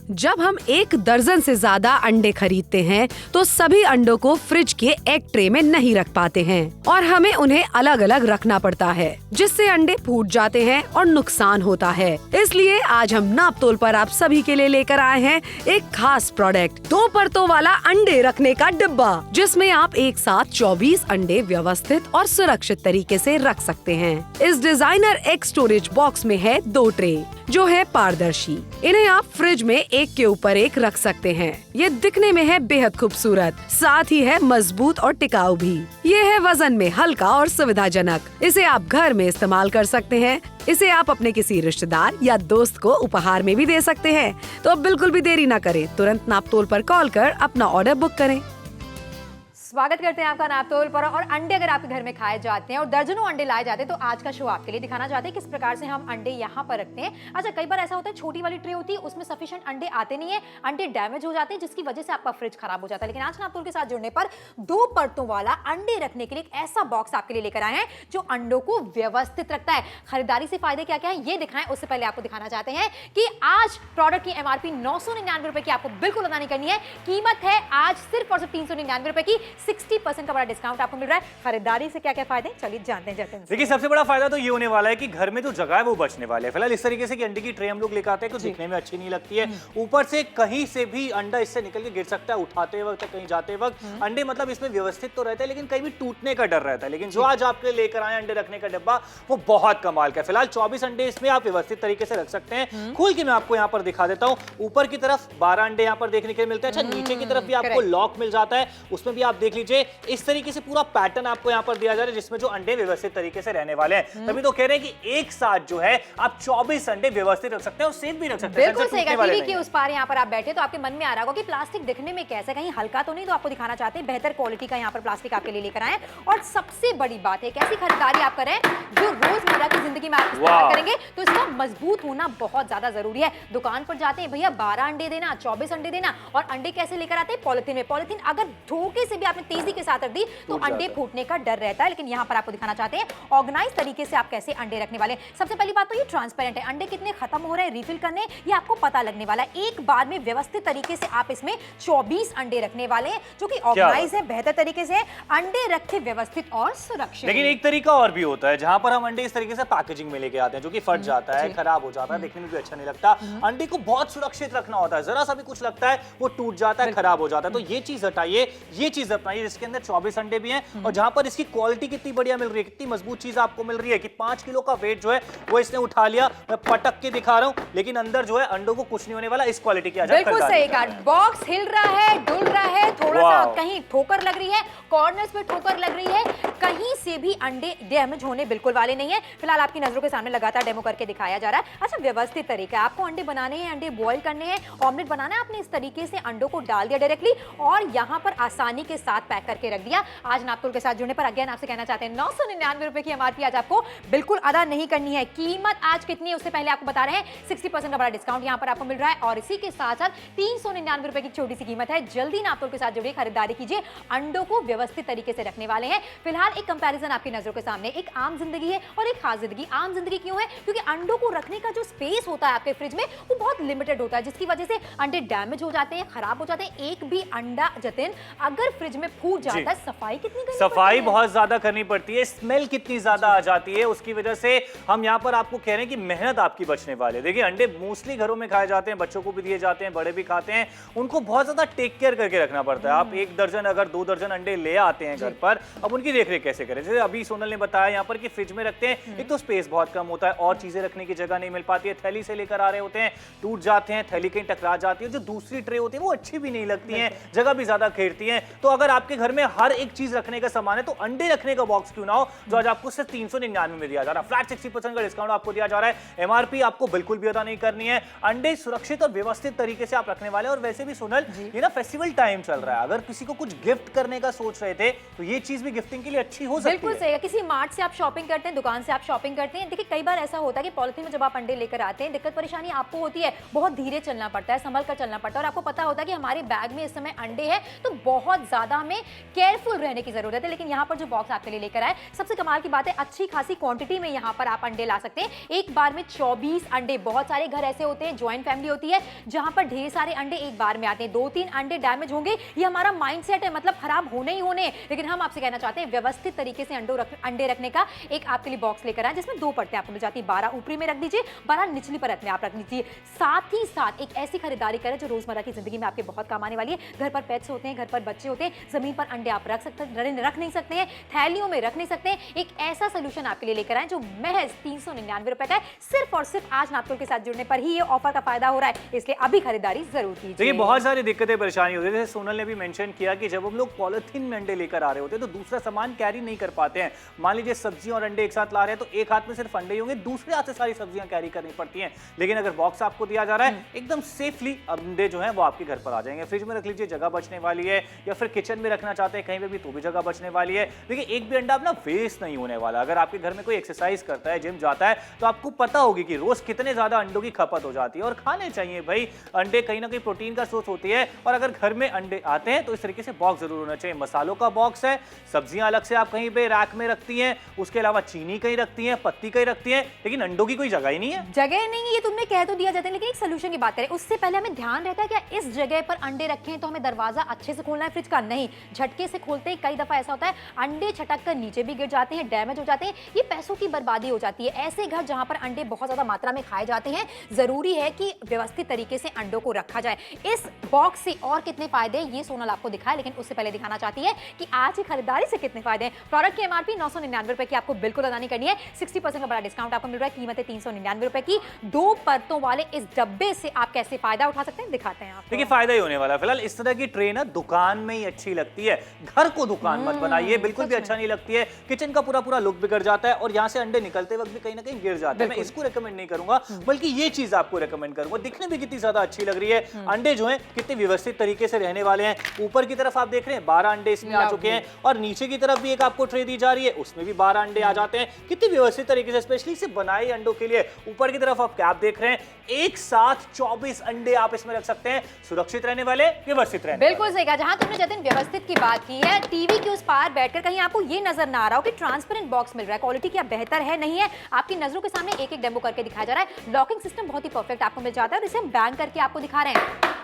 जब हम 1 दर्जन से ज्यादा अंडे खरीदते हैं तो सभी अंडों को फ्रिज के एक ट्रे में नहीं रख पाते हैं और हमें उन्हें अलग अलग रखना पड़ता है, जिससे अंडे फूट जाते हैं और नुकसान होता है। इसलिए आज हम नापतोल पर आप सभी के लिए लेकर आए हैं एक खास प्रोडक्ट, 2 परतों वाला अंडे रखने का डिब्बा, जिसमें आप एक साथ 24 अंडे व्यवस्थित और सुरक्षित तरीके से रख सकते हैं। इस डिजाइनर एक स्टोरेज बॉक्स में है 2 ट्रे जो है पारदर्शी। इन्हें आप फ्रिज में एक के ऊपर एक रख सकते हैं। ये दिखने में है बेहद खूबसूरत, साथ ही है मजबूत और टिकाऊ भी। ये है वजन में हल्का और सुविधाजनक। इसे आप घर में इस्तेमाल कर सकते हैं। इसे आप अपने किसी रिश्तेदार या दोस्त को उपहार में भी दे सकते हैं। तो अब बिल्कुल भी देरी न करें, तुरंत नापतोल पर कॉल कर अपना ऑर्डर बुक करें। स्वागत करते हैं आपका नापतोल पर। और अंडे अगर आपके घर में खाए जाते हैं और दर्जनों अंडे लाए जाते हैं, तो आज का शो आपके लिए दिखाना चाहते हैं किस प्रकार से हम अंडे यहाँ पर रखते हैं। अच्छा, कई बार ऐसा होता है छोटी वाली ट्रे होती है, उसमें सफिशिएंट अंडे आते नहीं है, अंडे डैमेज हो जाते हैं, जिसकी वजह से आपका फ्रिज खराब हो जाता है। लेकिन आज नापतोल के साथ जुड़ने पर 2 परतों वाला अंडे रखने के लिए एक ऐसा बॉक्स आपके लिए लेकर आए हैं जो अंडों को व्यवस्थित रखता है। खरीदारी से फायदे क्या क्या है ये दिखाएं, उससे पहले आपको दिखाना चाहते हैं कि आज प्रोडक्ट की MRP 999 रुपए की आपको बिल्कुल अदा नहीं करनी है। कीमत है आज सिर्फ और सिर्फ 399 रुपए की। 60% का बड़ा डिस्काउंट आपको मिल रहा है। खरीदारी से क्या क्या फायदे, चलिए जानते हैं। देखिए, सबसे बड़ा फायदा तो ये होने वाला है कि घर में जो जगह है वो बचने वाले है। फिलहाल इस तरीके से कि अंडे की ट्रे हम लोग लेकर आते हैं तो दिखने में अच्छी नहीं लगती है, ऊपर से कहीं से भी अंडा इससे निकल के गिर सकता है, उठाते वक्त कहीं जाते वक्त। अंडे मतलब इसमें व्यवस्थित तो रहते हैं लेकिन कहीं भी टूटने का डर रहता है। लेकिन जो आज आपके लेकर आए अंडे रखने का डिब्बा वो बहुत कमाल का है। फिलहाल 24 अंडे इसमें आप व्यवस्थित तरीके से रख सकते हैं। खोल के मैं आपको यहाँ पर दिखा देता हूँ। ऊपर की तरफ 12 अंडे यहाँ पर देखने के लिए मिलते हैं। अच्छा, नीचे की तरफ भी आपको लॉक मिल जाता है, उसमें भी आप देख लीजिए इस तरीके से पूरा पैटर्न आपको यहाँ पर दिया जा रहा है जिसमें जो अंडे व्यवस्थित तरीके से रहने वाले हैं। तभी तो कह रहे हैं कि एक साथ जो है आप 24 अंडे व्यवस्थित रख सकते हैं और सेफ भी रख सकते हैं। बिल्कुल सही कहा। टीवी के उस पार यहाँ पर आप बैठे तो आपके मन में आ रहा होगा कि प्लास्टिक दिखने में कैसा, कहीं हल्का तो नहीं, तो आपको दिखाना चाहते हैं बेहतर क्वालिटी का यहाँ पर प्लास्टिक आपके लिए लेकर आए। और सबसे बड़ी बात है, कैसी खरीदारी आप करें जो रोजमर्रा की जिंदगी में आप इस्तेमाल करेंगे, तो इसका मजबूत होना बहुत ज्यादा जरूरी है। दुकान पर जाते हैं, भैया 12 अंडे देना, 24 अंडे देना, और अंडे कैसे लेकर आते हैं? पॉलिथीन में। पॉलिथीन अगर धोखे से भी आपने तेजी के साथ रख दी तो अंडे फूटने का डर रहता है। लेकिन यहाँ पर आपको दिखाना चाहते हैं ऑर्गेनाइज तरीके से आप कैसे अंडे रखने वाले हैं। सबसे पहली बात तो ये ट्रांसपेरेंट है, अंडे कितने खत्म हो रहे हैं रिफिल करने ये आपको पता लगने वाला है। एक बार में व्यवस्थित तरीके से आप इसमें 24 अंडे रखने वाले हैं जो कि ऑर्गेनाइज है, बेहतर तरीके से अंडे रखे व्यवस्थित और सुरक्षित। लेकिन एक तरीका और भी होता है जहां पर हम अंडे इस तरीके से पैकेजिंग में लेके आते हैं जो कि फट जाता है, खराब हो जाता है, देखने में भी अच्छा नहीं लगता। अंडे को बहुत सुरक्षित रखना होता है, जरा सा भी कुछ लगता है वो टूट जाता है, खराब हो जाता है। तो ये चीज हटाइए, ये चीज अपनाइए जिसके अंदर 24 अंडे भी हैं और जहां पर इसकी क्वालिटी कितनी बढ़िया मिल रही है, कितनी मजबूत चीज आपको मिल रही है कि 5 किलो का वेट जो है वो इसने उठा लिया। मैं पटक के दिखा रहा हूं, लेकिन अंदर जो है अंडों को कुछ नहीं होने वाला। इस क्वालिटी की बिल्कुल सही कहा। बॉक्स हिल रहा है, डुल रहा है, थोड़ा सा कहीं ठोकर लग रही है, कॉर्नर्स पे ठोकर लग रही है, कहीं से भी अंडे डैमेज होने बिल्कुल वाले नहीं है। फिलहाल आपकी नजरों के सामने लगातार डेमो करके दिखाया जा रहा है। अच्छा, व्यवस्थित तरीका, आपको अंडे बनाने हैं, अंडे बॉईल करने हैं, ऑमलेट बनाना है, आपने इस तरीके से अंडों को डाल दिया डायरेक्टली और यहाँ पर आसानी के साथ पैक करके रख दिया। आज नापतोल के साथ जुड़ने पर अगेन आपसे कहना चाहते हैं 999 रुपए की MRP आज आपको बिल्कुल अदा नहीं करनी है। कीमत आज कितनी है उससे पहले आपको बता रहे हैं, 60% का बड़ा डिस्काउंट यहाँ पर आपको मिल रहा है और इसी के साथ साथ 399 रुपए की छोटी सी कीमत है। जल्दी नापतोल के साथ जुड़िए, खरीदारी कीजिए, अंडों को व्यवस्थित तरीके से रखने वाले हैं। फिलहाल एक कंपैरिजन आपकी नजरों के सामने, एक आम जिंदगी है और एक खास जिंदगी। आम जिंदगी क्यों है? क्योंकि अंडों को रखने का जो स्पेस होता है आपके फ्रिज में वो बहुत लिमिटेड होता है, जिसकी वजह से अंडे डैमेज हो जाते हैं, खराब हो जाते हैं। एक भी अंडा जतिन अगर फ्रिज में फूट जाता है, सफाई कितनी करनी सफाई बहुत ज्यादा करनी पड़ती है, स्मेल कितनी ज्यादा आ जाती है, उसकी वजह से हम यहाँ पर आपको कह रहे हैं कि मेहनत आपकी बचने वाली है। देखिए, अंडे मोस्टली घरों में खाए जाते हैं, बच्चों को भी दिए जाते हैं, बड़े भी खाते हैं, उनको बहुत ज्यादा टेक केयर करके रखना पड़ता है। आप 1 दर्जन अगर 2 दर्जन अंडे ले आते हैं घर पर, अब उनकी देखरेख कैसे करें? जैसे अभी सोनल ने बताया यहाँ पर कि फ्रिज में रखते हैं, एक तो स्पेस बहुत कम होता है और चीजें रखने की जगह नहीं मिल पाती है, थैली से लेकर आ रहे होते हैं, टूट जाते हैं, थैली कहीं टकरा जाती है, जो दूसरी ट्रे होती है वो अच्छी भी नहीं लगती है, जगह भी ज्यादा घेरती है। तो अगर आपके घर में हर एक चीज रखने का सामान है तो अंडे रखने का बॉक्स क्यों ना हो, जो आज आपको सिर्फ 399 में दिया जा रहा है। फ्लैट 60% का डिस्काउंट आपको दिया जा रहा है। MRP आपको बिल्कुल भी अदा नहीं करनी है। अंडे सुरक्षित और व्यवस्थित तरीके से आप रखने वाले। और वैसे भी सोनल, ये ना फेस्टिवल टाइम चल रहा है, अगर किसी को कुछ गिफ्ट करने का सोच रहे थे तो ये चीज भी गिफ्टिंग के लिए अच्छी हो सकती है। बिल्कुल सही है। किसी मार्ट से आप शॉपिंग करते हैं, दुकान से आप शॉपिंग करते हैं, देखिए कई बार ऐसा होता है कि पॉलिथीन में जब आप अंडे लेकर आते हैं, दिक्कत परेशानी आपको होती है, बहुत धीरे चलना पड़ता है, संभल कर चलना पड़ता है और आपको पता होता है कि हमारे बैग में इस समय अंडे हैं तो बहुत ज्यादा हमें केयरफुल रहने की जरूरत है। लेकिन यहाँ पर जो बॉक्स आपके लिए लेकर आए, सबसे कमाल की बात है, अच्छी खासी क्वांटिटी में यहाँ पर आप अंडे ला सकते हैं। एक बार में 24 अंडे। बहुत सारे घर ऐसे होते हैं, ज्वाइंट फैमिली होती है, जहां पर ढेर सारे अंडे एक बार में आते हैं। 2-3 अंडे डैमेज होंगे, ये हमारा माइंडसेट है, मतलब खराब होने ही होने। लेकिन हम आपसे कहना चाहते हैं व्यवस्थित तरीके से अंडे रखने का एक आपके लिए बॉक्स लेकर आए, जिसमें 2 परतें आपको मिल जाती है। 12 ऊपरी में रख दीजिए, 12 निचली परत में आप रख दीजिए। साथ ही साथ एक ऐसी खरीदारी करें जो रोजमर्रा की जिंदगी में आपके बहुत काम आने वाली है। घर पर पेट्स होते हैं, घर पर बच्चे होते हैं, जमीन पर अंडे आप रख नहीं सकते हैं, थैलियों में रख नहीं सकते हैं। एक ऐसा सोल्यूशन आपके लिए लेकर आए जो महज 399 रुपए का है। सिर्फ और सिर्फ आज नापतोल के साथ जुड़ने पर ही ये ऑफर का फायदा हो रहा है, इसलिए अभी खरीदारी जरूर कीजिए। देखिए बहुत सारी दिक्कतें परेशानी होती है, जैसे सोनल ने भी मेंशन किया कि जब हम लोग पॉलिथीन में अंडे लेकर आ रहे होते हैं तो दूसरा सामान कैरी नहीं कर पाते हैं। मान लीजिए सब्जियां और अंडे एक साथ ला रहे हैं तो एक हाथ में सिर्फ अंडे होंगे, दूसरे हाथ से सारी सब्जियां कैरी करनी पड़ती हैं। लेकिन अगर बॉक्स आपको दिया जा रहा है, एकदम सेफली अंडे जो है वो आपके घर पर आ जाएंगे। फ्रिज में रख लीजिए, जगह बचने वाली है, या फिर किचन में रखना चाहते हैं कहीं पे भी तो भी जगह बचने वाली है। देखिए एक भी अंडा अपना वेस्ट नहीं होने वाला। अगर आपके घर में कोई एक्सरसाइज करता है, जिम जाता है, तो आपको पता होगी कि रोज कितने ज्यादा अंडों की खपत हो जाती है। और खाने चाहिए भाई, अंडे कहीं ना कहीं प्रोटीन का सोर्स होती है। और अगर घर में अंडे आते हैं तो इस तरीके से बॉक्स जरूर होना चाहिए। मसालों का बॉक्स है, सब्जियां अलग से आप कहीं पे रैक में रखती हैं, उसके अलावा चीनी कहीं रखती हैं, पत्ती कहीं रखती हैं, लेकिन अंडों की कोई जगह ही नहीं है। जगह नहीं है, ये तुमने कह तो दिया जाता है, लेकिन एक सोल्यूशन की बात करें उससे पहले हमें ध्यान रहता है क्या इस जगह पर अंडे रखें तो हमें दरवाजा अच्छे से खोलना है फ्रिज का? नहीं, झटके से खोलते ही कई दफा ऐसा होता है अंडे छटक कर नीचे भी गिर जाते हैं, डैमेज हो जाते हैं। ये पैसों की बर्बादी हो जाती है। ऐसे घर जहां पर अंडे बहुत ज्यादा मात्रा में खाए जाते हैं, जरूरी है कि व्यवस्थित तरीके से अंडों को रखा जाए। इस बॉक्स से और कितने फायदे ये सोनल आपको दिखाए, लेकिन उससे पहले दिखाना चाहती है कि आज की खरीदारी से कितने फायदे हैं। प्रोडक्ट की एमआरपी 999 रुपए की आपको बिल्कुल अदा नहीं करनी है। 60% का बड़ा डिस्काउंट आपको मिल रहा है, कीमत है 399 रुपए की। 2 परतों वाले इस डब्बे से आप कैसे फायदा उठा सकते हैं दिखाते हैं आपको। देखिए फायदा ही होने वाला है। फिलहाल इस तरह की ट्रे ना दुकान में ही अच्छी लगती है, घर को दुकान मत बनाइए, बिल्कुल भी अच्छा नहीं लगती है। किचन का पूरा लुक बिगड़ जाता है और यहाँ से अंडे निकलते वक्त भी कहीं ना कहीं गिर जाते हैं। मैं इसको रेकमेंड नहीं करूंगा, बल्कि ये चीज आपको रेकमेंड करूंगा। दिखने में कितनी ज्यादा अच्छी लग रही है, अंडे जो हैं कितने व्यवस्थित तरीके से रहने वाले हैं। ऊपर की तरफ आप देख रहे हैं 12 अंडे इसमें आ चुके हैं, और नीचे की तरफ भी एक आपको ट्रे दी जा रही है, उसमें भी 12 अंडे आ जाते हैं। कितनी व्यवस्थित तरीके से स्पेशली से बनाए अंडों के लिए। ऊपर की तरफ आप कैप देख रहे हैं, एक साथ 24 अंडे आप इसमें रख सकते हैं, सुरक्षित रहने वाले, व्यवस्थित रहने। बिल्कुल सही कहा। जहां तुमने जतिन व्यवस्थित की बात की है, टीवी के उस पार बैठकर कहीं आपको ये नजर ना आ रहा हो कि ट्रांसपेरेंट बॉक्स मिल रहा है, क्वालिटी क्या बेहतर है नहीं है, आपकी नजरों के सामने एक एक डेमो करके दिखाया जा रहा है। लॉकिंग सिस्टम बहुत ही परफेक्ट आपको मिल जाता है, और इसे हम बैंग करके आपको दिखा रहे हैं।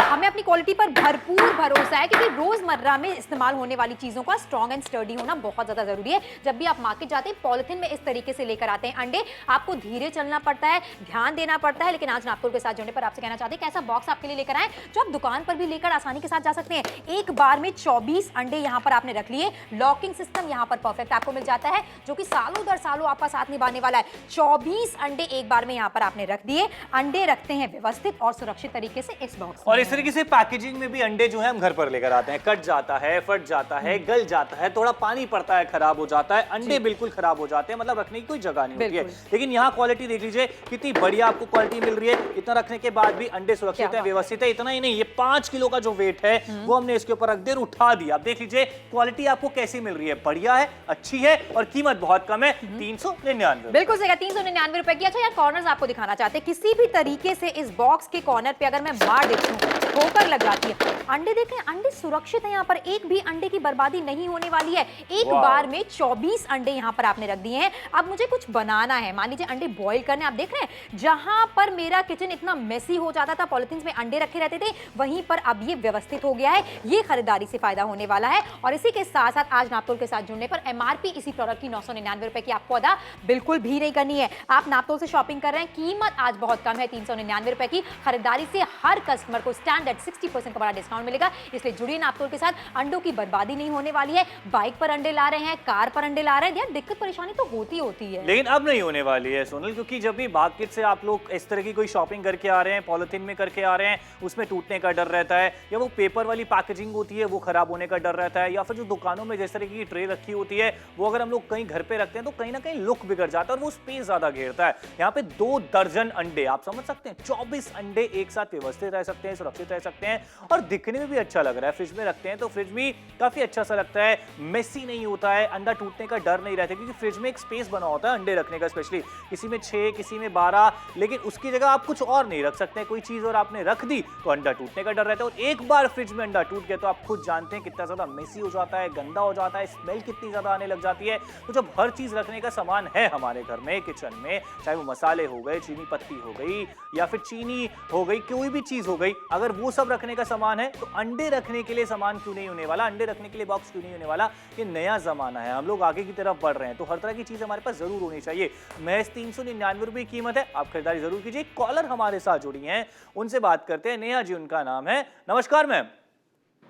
हमें अपनी क्वालिटी पर भरपूर भरोसा है, क्योंकि रोजमर्रा में इस्तेमाल होने वाली चीजों का स्ट्रॉन्ग एंड स्टर्डी होना बहुत ज्यादा जरूरी है। जब भी आप मार्केट जाते हैं पॉलिथीन में इस तरीके से लेकर आते हैं अंडे, आपको धीरे चलना पड़ता है, ध्यान देना पड़ता है। लेकिन आज नापतोल के साथ जुड़ने पर आपसे कहना चाहते हैं कि ऐसा बॉक्स आपके लिए लेकर आए जो आप दुकान पर भी लेकर आसानी के साथ जा सकते हैं। एक बार में 24 अंडे यहाँ पर आपने रख लिए। लॉकिंग सिस्टम यहाँ पर परफेक्ट आपको मिल जाता है, जो कि सालों दर सालों आपका साथ निभाने वाला है। 24 अंडे एक बार में यहाँ पर आपने रख दिए। अंडे रखते हैं व्यवस्थित और सुरक्षित तरीके से इस बॉक्स में। और इस तरीके से पैकेजिंग में भी अंडे जो है हम घर पर लेकर आते हैं, कट जाता है, फट जाता है, गल जाता है, थोड़ा पानी पड़ता है, खराब हो जाता है, अंडे बिल्कुल खराब हो जाते हैं, मतलब रखने की कोई जगह नहीं होती है। लेकिन यहाँ क्वालिटी देख लीजिए कितनी बढ़िया आपको क्वालिटी मिल रही है। इतना रखने के बाद भी अंडे सुरक्षित है, व्यवस्थित है। इतना ही नहीं, ये 5 किलो का जो वेट है वो हमने इसके ऊपर रख दिया, उठा दिया। आप देख लीजिए क्वालिटी आपको कैसी मिल रही है, बढ़िया है, अच्छी है, और कीमत बहुत कम है, 399। बिल्कुल सही, 399 रुपए की। अच्छा यार, कॉर्नर्स आपको दिखाना चाहते हैं, किसी भी तरीके से इस बॉक्स के कॉर्नर पे अगर मैं मार देती हूँ ठोकर लग जाती है। अंडे देखें, अंडे सुरक्षित है, यहाँ पर एक भी अंडे की बर्बादी नहीं होने वाली है। एक बार में 24 अंडे यहाँ पर आपने रख दिए हैं। अब मुझे कुछ बनाना है, मान लीजिए अंडे बॉईल करने, आप देख रहे हैं जहां पर मेरा किचन इतना मेसी हो जाता था, पॉलिथीन में अंडे रखे रहते थे, वहीं पर अब ये व्यवस्थित हो गया है। ये खरीदारी से फायदा होने वाला है। और इसी के साथ साथ आज नापतोल के साथ जुड़ने पर एमआरपी इसी प्रोडक्ट की 999 रुपए की आपको अदा बिल्कुल भी नहीं करनी है। आप नापतोल से शॉपिंग कर रहे हैं, कीमत आज बहुत कम है, 399 रुपए की। खरीदारी से हर कस्टमर को स्टैंडर्ड 60% का बड़ा डिस्काउंट मिलेगा, इसलिए जुड़िए नापतोल के साथ। अंडों की बर्बादी नहीं होने वाली है। बाइक पर अंडे ला रहे हैं, कार पर अंडे ला रहे हैं, यार दिक्कत परेशानी तो होती है, लेकिन अब नहीं होने वाली है सोनल, क्योंकि जब भी मार्केट से आप लोग इस तरह की कोई शॉपिंग करके आ रहे हैं, पॉलिथीन में करके आ रहे हैं, उसमें टूटने का डर रहता है, या वो पेपर वाली पैकेजिंग होती है वो खराब होने का डर रहता है, या फिर जो दुकानों में जिस तरह की ट्रे रखी होती है वो अगर हम लोग कहीं घर पे रखते हैं तो कहीं ना कहीं लुक बिगड़ जाता है और वो स्पेस ज्यादा घेरता है। यहाँ पे 2 दर्जन अंडे, आप समझ सकते हैं, 24 अंडे एक साथ व्यवस्थित रह सकते हैं, सुरक्षित रह सकते हैं, और दिखने में भी अच्छा लग रहा है। फ्रिज में रखते हैं तो फ्रिज भी काफी अच्छा सा लगता है, मेसी नहीं होता है, अंडा टूटने का डर नहीं रहता, क्योंकि फ्रिज में एक स्पेस बना होता है अंडे रखने का, स्पेशली किसी में 6, किसी में 12, लेकिन उसकी जगह आप कुछ कुछ और नहीं रख सकते, कोई चीज और आपने रख दी तो अंडा टूटने का डर रहता है। और एक बार फ्रिज में अंडा टूट गया तो आप खुद जानते हैं कितना ज्यादा मेसी हो जाता है, गंदा हो जाता है, स्मेल कितनी ज्यादा आने लग जाती है। तो जब हर चीज रखने का सामान है हमारे घर में, किचन में, चाहे वो मसाले हो गए, चीनी पत्ती हो गई या फिर चीनी हो गई, कोई भी चीज हो गई, अगर वो सब रखने का सामान है तो अंडे रखने के लिए सामान क्यों नहीं होने वाला, अंडे रखने के लिए बॉक्स क्यों नहीं होने वाला। ये नया जमाना है, हम लोग आगे की तरफ बढ़ रहे हैं, तो हर तरह की चीज हमारे पास जरूर होनी चाहिए। महज 399 रुपए की कीमत है, आप खरीदारी जरूर कीजिए। कॉलर हमारे साथ जुड़ी हैं, उनसे बात करते हैं। नेहा जी उनका नाम है। नमस्कार मैम।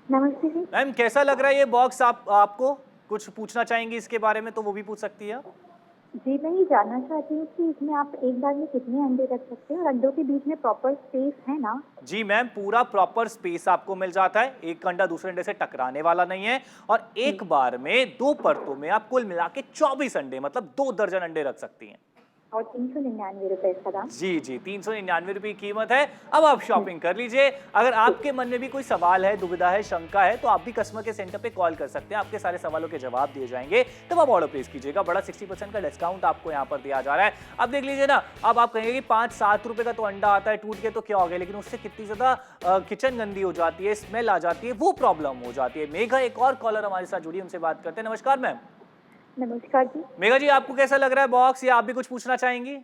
नमस्ते जी। मैम कैसा लग रहा है ये बॉक्स? आपको कुछ पूछना चाहेंगी इसके बारे में तो वो भी पूछ सकती है। जी, मैं ये जानना चाहती हूँ कि इसमें आप एक बार में कितने अंडे रख सकते हैं और अंडों के बीच में प्रॉपर स्पेस है ना? जी मैम, पूरा प्रॉपर स्पेस आपको मिल जाता है, एक अंडा दूसरे अंडे से टकराने वाला नहीं है और एक बार में 2 परतों में आप कुल मिला के 24 अंडे मतलब 2 दर्जन अंडे रख सकती हैं। और 399 रुपए इसका दाम? जी जी, 399 रुपए की कीमत है। अब आप शॉपिंग कर लीजिए। अगर आपके मन में भी कोई सवाल है, दुविधा है, शंका है तो आप भी कस्टमर के सेंटर पे कॉल कर सकते हैं, आपके सारे सवालों के जवाब दिए जाएंगे। तब आप ऑर्डर प्लेस कीजिएगा। बड़ा 60% का डिस्काउंट आपको यहाँ पर दिया जा रहा है। अब देख लीजिए ना, अब आप कहेंगे कि 5-7 रुपए का तो अंडा आता है, टूट के तो क्या हो गया, लेकिन उससे कितनी ज्यादा किचन गंदी हो जाती है, स्मेल आ जाती है, वो प्रॉब्लम हो जाती है। मेघा एक और कॉलर हमारे साथ जुड़ी, उनसे बात करते हैं। नमस्कार मैम। नमस्कार जी। मेघा जी आपको कैसा लग रहा है बॉक्स, या आप भी कुछ पूछना चाहेंगी?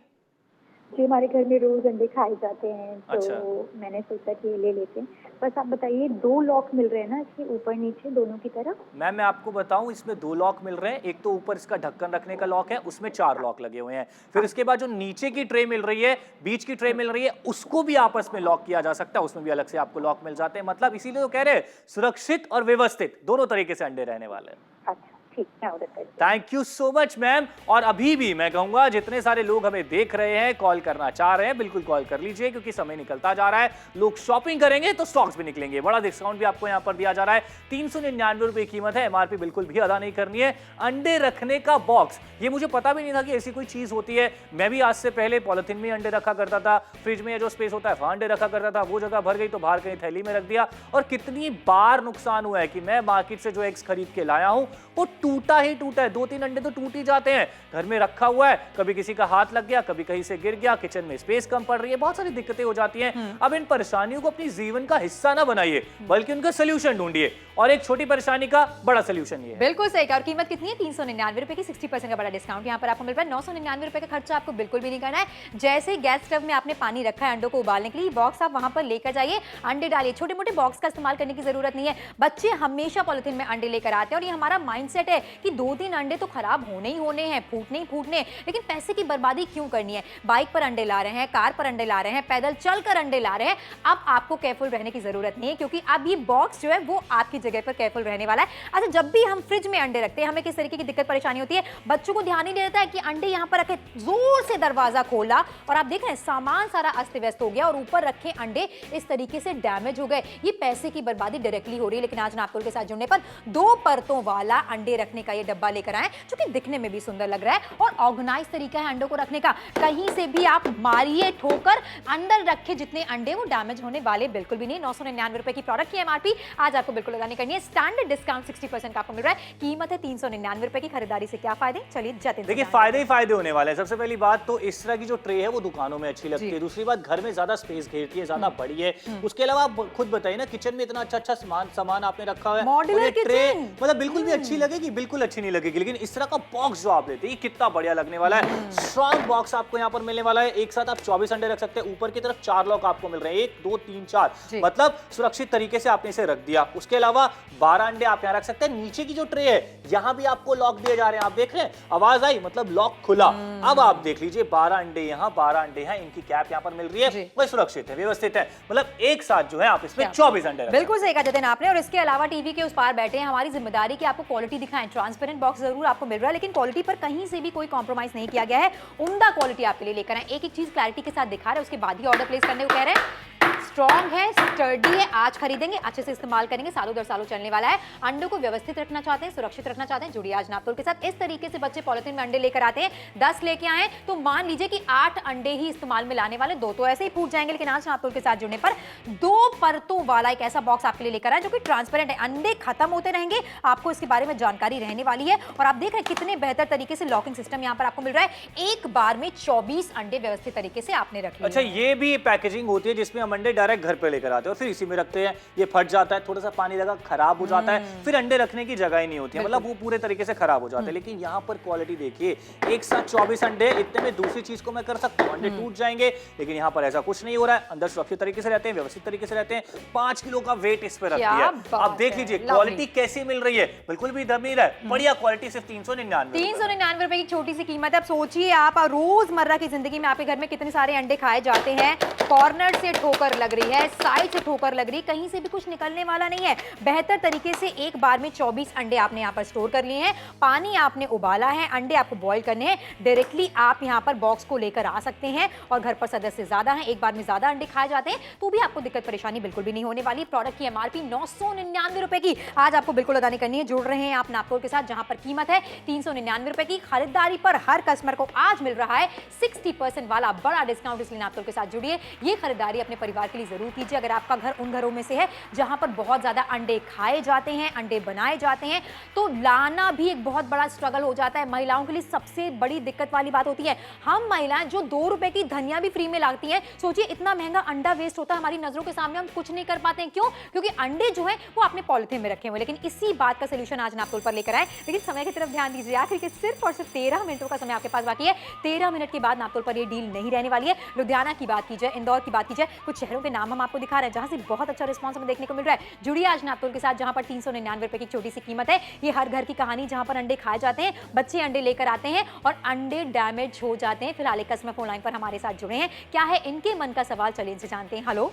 जी, हमारे घर में रोज अंडे खाए जाते हैं तो अच्छा। मैंने सोचा कि ये ले लेते हैं। बस आप बताइए, 2 लॉक मिल रहे हैं ना इसके ऊपर नीचे दोनों की तरफ? मैम मैं आपको बताऊं, इसमें 2 लॉक मिल रहे हैं। एक तो ऊपर इसका ढक्कन रखने का लॉक है, उसमें 4 लॉक लगे हुए हैं। फिर इसके बाद जो नीचे की ट्रे मिल रही है, बीच की ट्रे मिल रही है, उसको भी आपस में लॉक किया जा सकता है, उसमें भी अलग से आपको लॉक मिल जाते हैं। मतलब इसीलिए तो कह रहे हैं सुरक्षित और व्यवस्थित दोनों तरीके से अंडे रहने वाले हैं। अच्छा ठीक है, ऑर्डर कर। Thank you so much ma'am. और अभी भी मैं कहूंगा जितने सारे लोग हमें देख रहे हैं, कॉल करना चाह रहे हैं, बिल्कुल कॉल कर लीजिए क्योंकि समय निकलता जा रहा है। लोग शॉपिंग करेंगे तो स्टॉक्स भी निकलेंगे। बड़ा डिस्काउंट भी आपको यहां पर दिया जा रहा है। 399 रुपए कीमत है, एमआरपी बिल्कुल भी अदा नहीं करनी है। अंडे रखने का बॉक्स, ये मुझे पता भी नहीं था कि ऐसी कोई चीज होती है। मैं भी आज से पहले पॉलिथीन में अंडे रखा करता था, फ्रिज में जो स्पेस होता है वहां अंडे रखा करता था, वो जगह भर गई तो बाहर कहीं थैली में रख दिया। और कितनी बार नुकसान हुआ है कि मैं मार्केट से जो एग्स खरीद के लाया हूं वो टूटा ही टूटा है। 2-3 अंडे तो टूट ही जाते हैं। घर में रखा हुआ है, कभी किसी का हाथ लग गया, कभी कहीं से गिर गया, किचन में स्पेस कम पड़ रही है, बहुत सारी दिक्कतें हो जाती हैं। अब इन परेशानियों को अपनी जीवन का हिस्सा ना बनाइए, बल्कि उनका सोल्यूशन ढूंढिए। और एक छोटी परेशानी का बड़ा सोल्यूशन ये है। बिल्कुल सही कहा। और कीमत कितनी है? 399 रुपए की 60% का बड़ा डिस्काउंट यहाँ पर आपको मिल रहा है। 999 रुपए का खर्चा आपको बिल्कुल भी नहीं करना है। जैसे गैस स्टव में आपने पानी रखा है अंडों को उबालने के लिए, बॉक्स आप वहां पर लेकर जाइए, अंडे डालिए। छोटे मोटे बॉक्स का इस्तेमाल करने की जरूरत नहीं है। बच्चे हमेशा पॉलिथीन में अंडे लेकर आते हैं और ये हमारा माइंडसेट है कि 2-3 अंडे तो खराब होने ही होने हैं, फूटने ही फूटने, लेकिन पैसे की बर्बादी क्यों करनी है? बाइक पर अंडे ला रहे हैं, कार पर अंडे ला रहे हैं, पैदल चलकर अंडे ला रहे हैं। अब आपको केयरफुल रहने की जरूरत नहीं है क्योंकि अब ये बॉक्स जो है वो आपकी जगह पर केयरफुल रहने वाला है। अच्छा, जब भी हम फ्रिज में अंडे रखते हैं हमें किस तरीके की दिक्कत परेशानी होती है? बच्चों को ध्यान नहीं रहता है कि अंडे यहाँ पर रखे, जोर से दरवाजा खोला और आप देख रहे हैं सामान सारा अस्त व्यस्त हो गया और ऊपर रखे अंडे इस तरीके से डैमेज हो गए। ये पैसे की बर्बादी डायरेक्टली हो रही है। लेकिन आज नापतोल के साथ जुड़ने पर 2 परतों वाला अंडे रखने का ये डब्बा लेकर आए जो कि दिखने में भी सुंदर लग रहा है और ऑर्गेनाइज तरीका है अंडों को रखने का। कहीं से भी आप मारिए ठोकर, अंदर रखे जितने अंडे वो डैमेज होने वाले बिल्कुल भी नहीं। 999 रुपए की प्रोडक्ट की एमआरपी आज आपको बिल्कुल लगानी करनी है। स्टैंडर्ड डिस्काउंट 60% का आपको मिल रहा है। कीमत है 399 रुपए की। खरीदारी से क्या फायदे, चलिए जतिन। देखिए फायदे ही फायदे होने वाले हैं। सबसे पहली बात तो इस तरह की जो ट्रे है वो दुकानों में अच्छी लगती है। दूसरी बात, घर में ज्यादा स्पेस घेरती है, ज्यादा बड़ी है। उसके अलावा आप खुद बताइए ना, किचन में इतना अच्छा सामान आपने रखा हुआ है, मॉड्यूलर ट्रे मतलब बिल्कुल भी अच्छी लगेगी, बिल्कुल अच्छी नहीं लगेगी। लेकिन इस तरह का बॉक्स जो आप लेते हैं कितना बढ़िया लगने वाला है। स्ट्रॉन्ग बॉक्स आपको यहाँ पर मिलने वाला है। एक साथ आप 24 अंडे रख सकते हैं। ऊपर की तरफ 4 लॉक आपको मिल रहे हैं, 1 2 3 4, मतलब सुरक्षित तरीके से आपने इसे रख दिया। उसके अलावा 12 अंडे आप यहाँ रख सकते हैं। नीचे की जो ट्रे है यहाँ भी आपको लॉक दिए जा रहे हैं। आप देख रहे हैं, आवाज आई मतलब लॉक खुला। अब आप देख लीजिए 12 अंडे यहाँ, 12 अंडे हैं, इनकी कैप यहाँ पर मिल रही है, वह सुरक्षित है, व्यवस्थित है। मतलब एक साथ जो है आप इसमें 24 अंडे। बिल्कुल सही कहा जतिन आपने। और इसके अलावा टीवी के उस पार बैठे हैं, हमारी जिम्मेदारी कि आपको क्वालिटी दिखाएं। ट्रांसपेरेंट बॉक्स जरूर आपको मिल रहा है लेकिन क्वालिटी पर कहीं से भी कोई कॉम्प्रोमाइज नहीं किया गया है। उम्दा क्वालिटी आपके लिए लेकर आए। एक एक चीज क्लैरिटी के साथ दिखा रहे हैं, उसके बाद ही ऑर्डर प्लेस करने को कह रहे हैं। स्ट्रॉन्ग है, स्टर्डी है, आज खरीदेंगे, अच्छे से इस्तेमाल करेंगे, सालों दर सालों चलने वाला है। अंडों को व्यवस्थित रखना चाहते हैं, सुरक्षित रखना चाहते हैं, जुड़िए आज नापतोल के साथ। इस तरीके से बच्चे पॉलिथीन में अंडे लेकर आते हैं, 10 लेके आए तो मान लीजिए कि 8 अंडे ही इस्तेमाल में लाने वाले, 2 तो ऐसे ही फूट जाएंगे। लेकिन आज नापतोल के साथ जुड़ने पर 2 परतों वाला एक ऐसा बॉक्स आपके लिए लेकर आए जो कि ट्रांसपेरेंट है। अंडे खत्म होते रहेंगे, आपको इसके बारे में जानकारी रहने वाली है। और आप देख रहे हैं कितने बेहतर तरीके से लॉकिंग सिस्टम यहाँ पर आपको मिल रहा है। एक बार में 24 अंडे व्यवस्थित तरीके से आपने रख लिए। अच्छा, ये भी पैकेजिंग होती है जिसमें हम अंडे डायरेक्ट घर पे लेकर आते हैं और फिर इसी में रखते हैं। ये फट जाता है, थोड़ा सा पानी लगा खराब हो जाता है, फिर अंडे रखने की जगह ही नहीं होती है, मतलब वो पूरे तरीके से खराब हो जाते हैं। लेकिन यहाँ पर क्वालिटी देखिए, एक साथ 24 अंडे, इतने में दूसरी चीज को मैं कर सकता हूँ, अंडे टूट जाएंगे, लेकिन यहाँ पर ऐसा कुछ नहीं हो रहा है। अंदर सुरक्षित तरीके से रहते हैं, व्यवस्थित तरीके से रहते हैं। 5 किलो का वेट इस पर रखती है। आप देख लीजिए क्वालिटी कैसी मिल रही है, बिल्कुल भी दम नहीं रहा है, बढ़िया क्वालिटी। सिर्फ 399 रुपए की छोटी सी कीमत है। अब सोचिए आप रोजमर्रा की जिंदगी में आपके घर में कितने सारे अंडे खाए जाते हैं, कॉर्नर से ठोकर लग रही है, साइड से ठोकर लग रही है, कहीं से भी कुछ निकलने वाला नहीं है। बेहतर तरीके से एक बार में 24 अंडे आपने यहाँ पर स्टोर कर लिए हैं, पानी आपने उबाला है, अंडे आपको बॉईल करने हैं, डायरेक्टली आप यहाँ पर बॉक्स को लेकर आ सकते हैं। और घर पर सदस्य ज्यादा हैं, एक बार में ज्यादा अंडे खाए जाते हैं तो भी आपको दिक्कत परेशानी बिल्कुल भी नहीं होने वाली। प्रोडक्ट की एमआरपी 999 रुपए की आज आपको बिल्कुल अदा नहीं करनी है। जुड़ रहे हैं आप नापतोल के साथ, जहां पर कीमत है 399 रुपए की। खरीदारी पर हर कस्टमर को आज मिल रहा है 60% वाला बड़ा डिस्काउंट, इसलिए नापतोल के साथ जुड़िए। ये खरीदारी अपने परिवार के लिए जरूर कीजिए। अगर आपका घर उन घरों में से है जहां पर बहुत ज्यादा अंडे खाए जाते हैं, अंडे बनाए जाते हैं, तो लाना भी एक बहुत बड़ा स्ट्रगल हो जाता है। महिलाओं के लिए सबसे बड़ी दिक्कत वाली बात होती है। हम महिलाएं जो 2 रुपए की धनिया भी फ्री में लाती हैं, सोचिए इतना महंगा अंडा वेस्ट होता है हमारी नजरों के सामने, हम कुछ नहीं कर पाते हैं। क्यों? क्योंकि अंडे जो है वो आपने पॉलिथीन में रखे हुए। लेकिन इसी बात का सोल्यूशन आज नापतोल पर लेकर आए। लेकिन समय की तरफ ध्यान दीजिए, आखिर के सिर्फ और सिर्फ 13 मिनटों का समय आपके पास बाकी है। 13 मिनट के बाद नापतोल पर ये डील नहीं रहने वाली है। लुधियाना की बात की जाए, इंदौर की बात की जाए, कुछ शहरों के नाम हम आपको दिखा रहे हैं जहां से बहुत अच्छा रिस्पॉन्स हमें देखने को मिल रहा है। जुड़िए आज नापतोल के साथ, जहां पर 399 रुपए की छोटी सी कीमत है। ये हर घर की कहानी जहां पर अंडे खाए जाते हैं, बच्चे अंडे लेकर आते हैं और अंडे डैमेज हो जाते हैं। फिलहाल एक कस्टमर फोन लाइन पर हमारे साथ जुड़े हैं, क्या है इनके मन का सवाल, चलिए इनसे जानते हैं। हेलो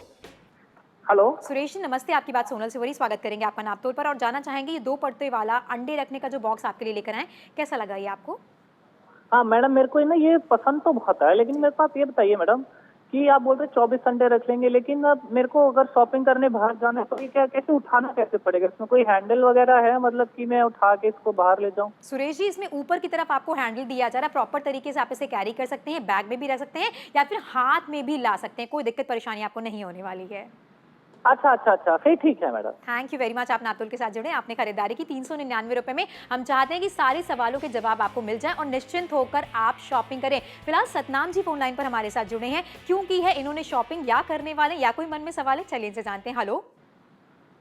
हेलो सुरेश जी, नमस्ते। आपकी बात सोनल से हो रही, स्वागत करेंगे आपका नापतोल पर। और जानना चाहेंगे ये 2 परतों वाला अंडे रखने का जो बॉक्स आपके लिए लेकर आए, कैसा लगा ये आपको? हाँ मैडम, मेरे को ना ये पसंद तो बहुत है, लेकिन मेरे पास ये बताइए मैडम कि आप बोल रहे 24 अंडे रख लेंगे, लेकिन अब मेरे को अगर शॉपिंग करने बाहर जाना है तो ये क्या, कैसे उठाना कैसे पड़ेगा? इसमें कोई हैंडल वगैरह है, मतलब कि मैं उठा के इसको बाहर ले जाऊं? सुरेश जी, इसमें ऊपर की तरफ आपको हैंडल दिया जा रहा है, प्रॉपर तरीके से आप इसे कैरी कर सकते हैं, बैग में भी रख सकते हैं या फिर हाथ में भी ला सकते हैं, कोई दिक्कत परेशानी आपको नहीं होने वाली है। अच्छा, फिर ठीक है madam. Thank you very much, आप नापतोल के साथ जुड़े, आपने खरीदारी की 399 रुपए में। हम चाहते हैं कि सारे सवालों के जवाब आपको मिल जाए और निश्चिंत होकर आप शॉपिंग करें। फिलहाल सतनाम जी फोन लाइन पर हमारे साथ जुड़े हैं, क्यों की है इन्होंने शॉपिंग, या करने वाले या कोई मन में सवाल है, चलिए इनसे जानते हैं। हेलो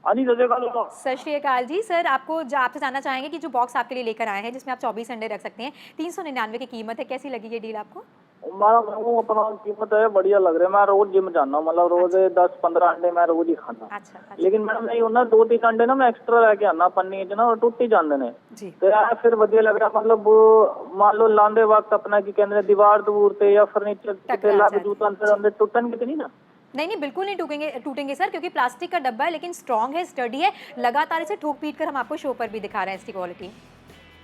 सत श्री अकाल जी। सर, आपसे जानना चाहेंगे कि जो बॉक्स आपके लिए लेकर आए हैं जिसमें आप 24 अंडे रख सकते हैं, 399 की कीमत है, कैसी लगी ये डील आपको? अपना कीमत है, बढ़िया लग रहा है। मैं रोज जिम जाना हूँ, मतलब रोज 10-15 अंडे मैं रोज ही खाना। अच्छा। लेकिन मैडम नहीं होना, 2-3 अंडे ना मैं एक्स्ट्रा लेके आना, पन्नी च ना टुट ही जाते ने तो यार फिर वधिया लग रहा। मतलब मान लो लांदे वक्त अपना की कहते हैं दीवार दूर ते या फर्नीचर ते लग जू तो अंदर टूटन कितनी ना? नहीं, बिल्कुल नहीं टूटेंगे सर, क्योंकि प्लास्टिक का डब्बा है, लेकिन स्ट्रॉन्ग है, स्टडी है, लगातार इसे ठोक पीट कर हम आपको शो पर भी दिखा रहे हैं इसकी क्वालिटी।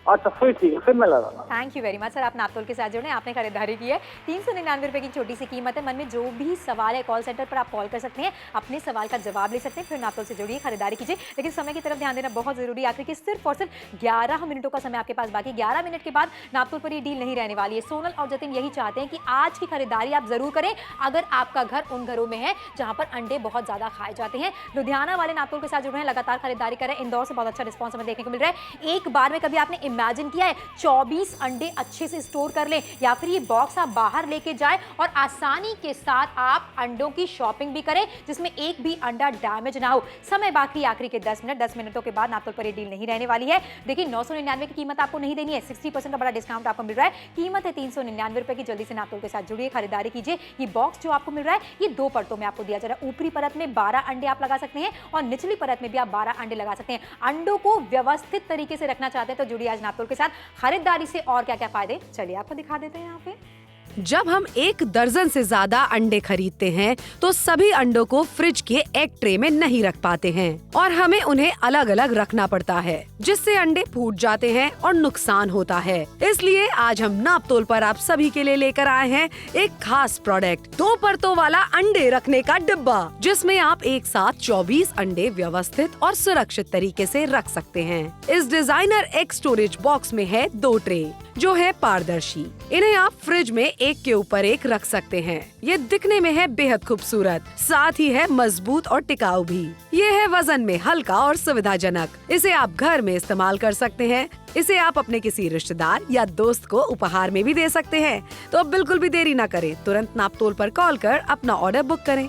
अच्छा फिर ठीक है, फिर मैं लगा। Thank you very much sir, आप नापतोल के साथ जुड़े, आपने खरीदारी की है। 399 रुपए की छोटी सी कीमत है। मन में जो भी सवाल है कॉल सेंटर पर आप कॉल कर सकते हैं, अपने सवाल का जवाब ले सकते हैं, फिर नापतोल से जुड़िए, खरीदारी कीजिए। लेकिन समय की तरफ ध्यान देना बहुत जरूरी है, आखिर के सिर्फ और सिर्फ 11 मिनटों का समय आपके पास बाकी। 11 मिनट के बाद नापतोल पर ये डील नहीं रहने वाली है। सोनल और जतिन यही चाहते हैं कि आज की खरीदारी आप जरूर करें अगर आपका घर उन घरों में है जहां पर अंडे बहुत ज्यादा खाए जाते हैं। लुधियाना वाले नापतोल के साथ जुड़ रहे हैं, लगातार खरीदारी करें। इंदौर से बहुत अच्छा रिस्पॉन्स हमें देखने को मिल रहा है। एक बार में कभी आपने इमेजिन किया है 24 अंडे अच्छे से स्टोर कर लें, या फिर ये बॉक्स आप बाहर लेके जाएं और आसानी के साथ आप अंडों की शॉपिंग भी करें जिसमें एक भी अंडा डैमेज ना हो। समय बाकी आखिरी के 10 मिनट, 10 मिनटों के बाद नापतोल पर ये डील नहीं रहने वाली है। देखिए 999 की कीमत आपको नहीं देनी है, 60% का बड़ा डिस्काउंट आपको मिल रहा है। कीमत है 399 रुपए की। जल्दी से नापतोल के साथ जुड़िए, खरीदारी कीजिए। ये बॉक्स जो आपको मिल रहा है ये 2 परतों में आपको दिया जा रहा है। ऊपरी परत में 12 अंडे आप लगा सकते हैं और निचली परत में भी आप 12 अंडे लगा सकते हैं। अंडों को व्यवस्थित तरीके से रखना चाहते हैं तो जुड़िए आज नापतोल के साथ। खरीदारी से और क्या क्या फायदे, चलिए आपको दिखा देते हैं यहाँ पे। जब हम 1 दर्जन से ज्यादा अंडे खरीदते हैं तो सभी अंडों को फ्रिज के एग ट्रे में नहीं रख पाते हैं और हमें उन्हें अलग अलग रखना पड़ता है, जिससे अंडे फूट जाते हैं और नुकसान होता है। इसलिए आज हम नापतोल पर आप सभी के लिए लेकर आए हैं एक खास प्रोडक्ट, 2 परतों वाला अंडे रखने का डिब्बा, जिसमें आप एक साथ 24 अंडे व्यवस्थित और सुरक्षित तरीके से रख सकते हैं। इस डिजाइनर एग स्टोरेज बॉक्स में है 2 ट्रे जो है पारदर्शी। इन्हें आप फ्रिज में एक के ऊपर एक रख सकते हैं। ये दिखने में है बेहद खूबसूरत, साथ ही है मजबूत और टिकाऊ भी। ये है वजन में हल्का और सुविधाजनक। इसे आप घर में इस्तेमाल कर सकते हैं। इसे आप अपने किसी रिश्तेदार या दोस्त को उपहार में भी दे सकते हैं। तो अब बिल्कुल भी देरी न करें, तुरंत नापतोल पर कॉल कर अपना ऑर्डर बुक करें।